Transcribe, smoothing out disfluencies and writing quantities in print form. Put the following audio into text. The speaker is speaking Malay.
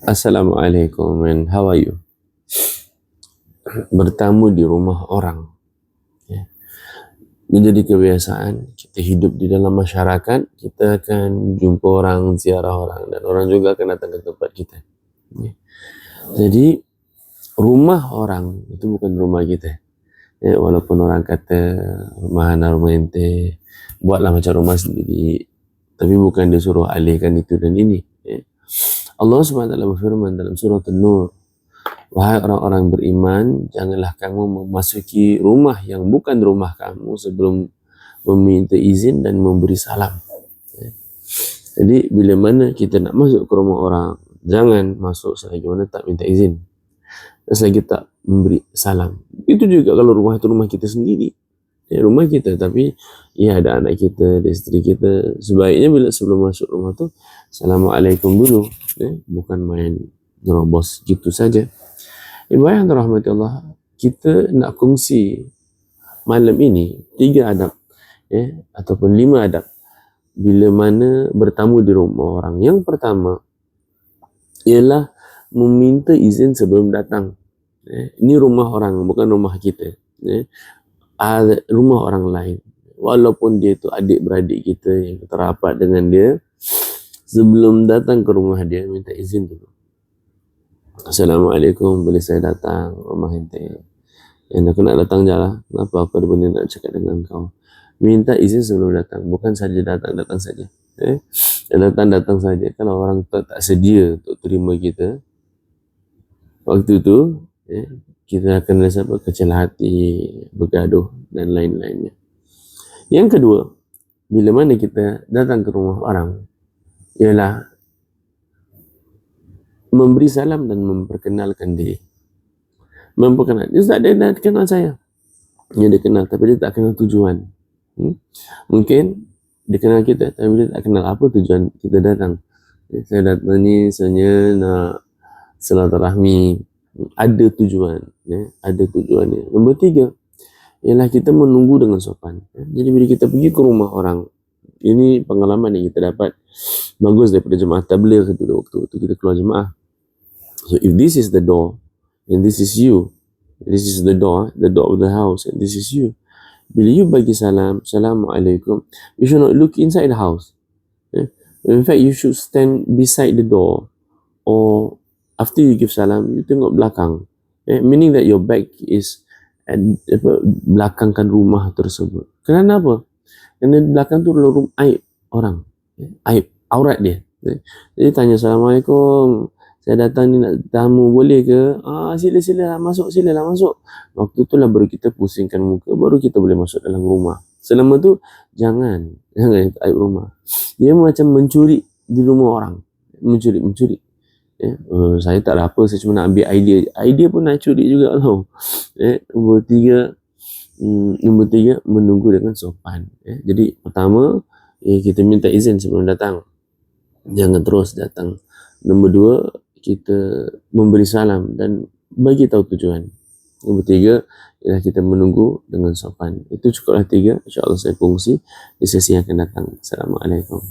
Assalamualaikum and how are you? Bertamu di rumah orang, ya. Menjadi kebiasaan kita hidup di dalam masyarakat, kita akan jumpa orang, ziarah orang, dan orang juga akan datang ke tempat kita, ya. Jadi rumah orang itu bukan rumah kita, ya. Walaupun orang kata rumah anak, rumah ente, buatlah macam rumah sendiri, tapi bukan disuruh alihkan itu dan ini, ya. Allah SWT berfirman dalam surah An-Nur, wahai orang-orang beriman, janganlah kamu memasuki rumah yang bukan rumah kamu sebelum meminta izin dan memberi salam. Jadi bila mana kita nak masuk ke rumah orang, jangan masuk selagi mana tak minta izin dan selagi tak memberi salam. Itu juga kalau rumah itu rumah kita sendiri, ya, rumah kita, tapi ya ada anak kita, ada isteri kita, sebaiknya bila sebelum masuk rumah tu Assalamualaikum dulu, ya, bukan main nerobos gitu saja. Ibu yang dirahmati Allah, kita nak kongsi malam ini 3 adab, ya, ataupun 5 adab bila mana bertamu di rumah orang. Yang pertama ialah meminta izin sebelum datang, ya. Ini rumah orang, bukan rumah kita, ya. Rumah orang lain, walaupun dia itu adik-beradik kita yang kita rapat dengan dia, sebelum datang ke rumah dia minta izin dulu. Assalamualaikum, boleh saya datang rumah ente? Yang aku nak datang je lah. Kenapa aku ada benda nak cakap dengan kau? Minta izin sebelum datang, bukan saja datang saja. Datang saja. Kalau orang tak sedia untuk terima kita, waktu itu kita akan rasa kecil hati, bergaduh dan lain-lainnya. Yang kedua, bila mana kita datang ke rumah orang, ialah memberi salam dan memperkenalkan diri. Memperkenalkan, Ustaz, dia dah kenal saya. Ya, dia kenal, tapi dia tak kenal tujuan. Mungkin dia kenal kita, tapi dia tak kenal apa tujuan kita datang. Saya datang ni sebenarnya nak silaturahmi. Ada tujuan, ya, ada tujuannya. Nombor 3 ialah kita menunggu dengan sopan. Jadi bila kita pergi ke rumah orang, ini pengalaman yang kita dapat bagus daripada jemaah tabligh dulu waktu kita keluar jemaah. So if this is the door and this is you, this is the door of the house and this is you, bila you bagi salam, Assalamualaikum, you should not look inside the house. In fact, you should stand beside the door, or after you give salam, you tengok belakang, meaning that your back is at belakangkan rumah tersebut. Kenapa? Kerana belakang tu adalah aib orang, aib aurat dia. Jadi tanya, Assalamualaikum, saya datang ni nak tamu, boleh ke? Sila masuk. Waktu tu lah baru kita pusingkan muka, baru kita boleh masuk dalam rumah. Selama tu jangan aib rumah. Dia macam mencuri di rumah orang, mencuri. Saya tak ada apa, saya cuma nak ambil idea pun nak curi juga tau. Nombor tiga, menunggu dengan sopan. Jadi pertama, kita minta izin sebelum datang, jangan terus datang. Nombor 2, kita memberi salam dan bagi tahu tujuan. Nombor 3 ialah kita menunggu dengan sopan. Itu cukuplah 3, insya-Allah saya kongsi di sesi yang akan datang. Assalamualaikum.